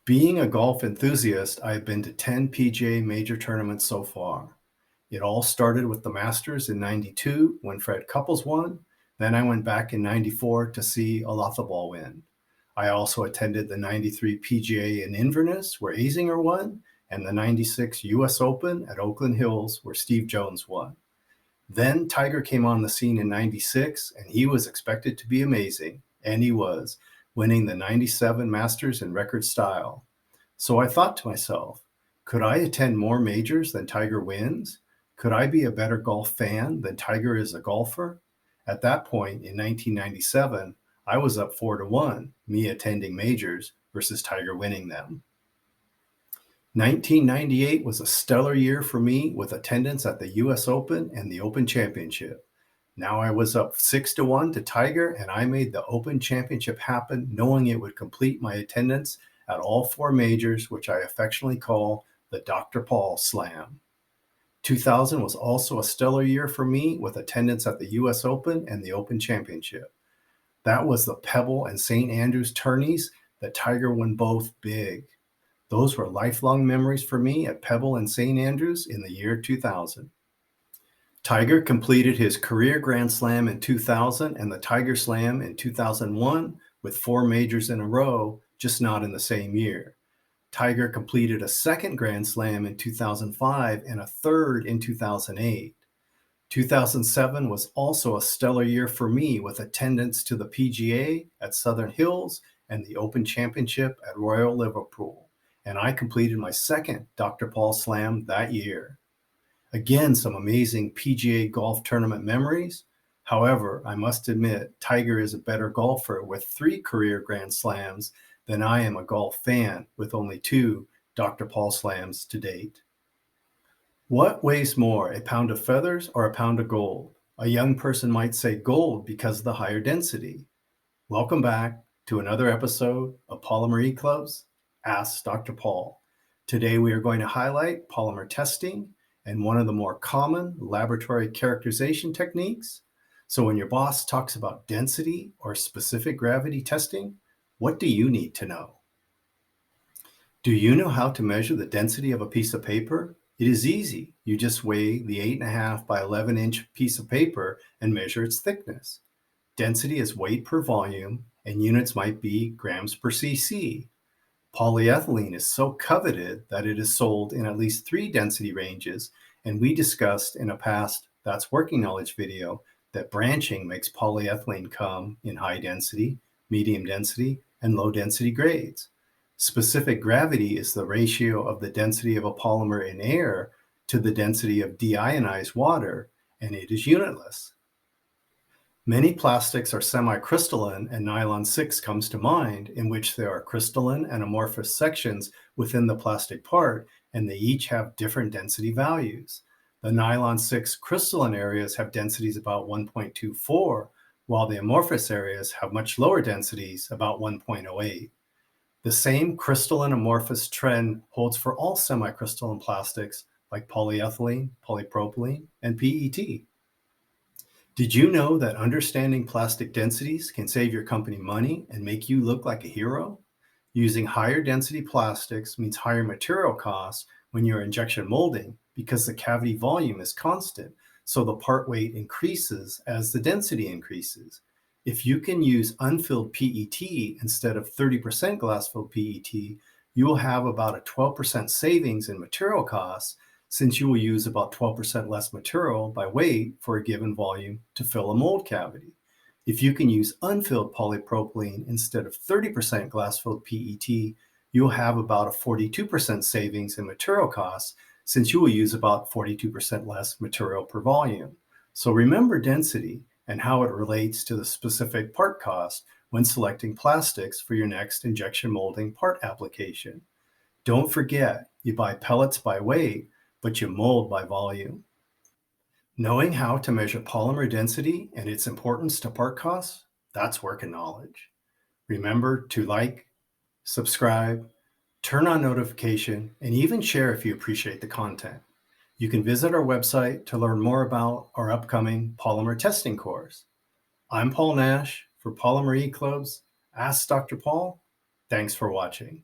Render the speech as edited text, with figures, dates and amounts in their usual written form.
Being a golf enthusiast, I've been to 10 PGA major tournaments so far. It all started with the Masters in 92 when Fred Couples won. Then I went back in 94 to see Ball win. I also attended the 93 PGA in Inverness where Azinger won and the 96 US Open at Oakland Hills where Steve Jones won. Then Tiger came on the scene in 96 and he was expected to be amazing, and he was, winning the 97 Masters in record style. So I thought to myself, could I attend more majors than Tiger wins? Could I be a better golf fan than Tiger is a golfer? At that point in 1997, I was up 4-1, me attending majors versus Tiger winning them. 1998 was a stellar year for me with attendance at the US Open and the Open Championship. Now I was up 6-1 to Tiger, and I made the Open Championship happen knowing it would complete my attendance at all four majors, which I affectionately call the Dr. Paul Slam. 2000 was also a stellar year for me with attendance at the US Open and the Open Championship. That was the Pebble and St. Andrews tourneys that Tiger won both big. Those were lifelong memories for me at Pebble and St. Andrews in the year 2000. Tiger completed his career Grand Slam in 2000 and the Tiger Slam in 2001 with four majors in a row, just not in the same year. Tiger completed a second Grand Slam in 2005 and a third in 2008. 2007 was also a stellar year for me with attendance to the PGA at Southern Hills and the Open Championship at Royal Liverpool, and I completed my second Dr. Paul Slam that year. Again, some amazing PGA golf tournament memories. However, I must admit, Tiger is a better golfer with 3 career Grand Slams than I am a golf fan with only 2 Dr. Paul Slams to date. What weighs more, a pound of feathers or a pound of gold? A young person might say gold because of the higher density. Welcome back to another episode of Polymer E-Club's Ask Dr. Paul. Today we are going to highlight polymer testing and one of the more common laboratory characterization techniques. So when your boss talks about density or specific gravity testing, what do you need to know? Do you know how to measure the density of a piece of paper? It is easy. You just weigh the 8.5 by 11 inch piece of paper and measure its thickness. Density is weight per volume, and units might be grams per cc. Polyethylene is so coveted that it is sold in at least 3 density ranges, and we discussed in a past That's Working Knowledge video that branching makes polyethylene come in high density, medium density, and low density grades. Specific gravity is the ratio of the density of a polymer in air to the density of deionized water, and it is unitless. Many plastics are semi-crystalline, and nylon 6 comes to mind, in which there are crystalline and amorphous sections within the plastic part, and they each have different density values. The nylon 6 crystalline areas have densities about 1.24, while the amorphous areas have much lower densities, about 1.08. The same crystalline amorphous trend holds for all semi-crystalline plastics like polyethylene, polypropylene, and PET. Did you know that understanding plastic densities can save your company money and make you look like a hero? Using higher density plastics means higher material costs when you're injection molding because the cavity volume is constant, so the part weight increases as the density increases. If you can use unfilled PET instead of 30% glass-filled PET, you will have about a 12% savings in material costs, since you will use about 12% less material by weight for a given volume to fill a mold cavity. If you can use unfilled polypropylene instead of 30% glass-filled PET, you'll have about a 42% savings in material costs, since you will use about 42% less material per volume. So remember density and how it relates to the specific part cost when selecting plastics for your next injection molding part application. Don't forget, you buy pellets by weight, but you mold by volume. Knowing how to measure polymer density and its importance to part costs, that's working knowledge. Remember to like, subscribe, turn on notification, and even share if you appreciate the content. You can visit our website to learn more about our upcoming polymer testing course. I'm Paul Nash for Polymer E-Club's Ask Dr. Paul. Thanks for watching.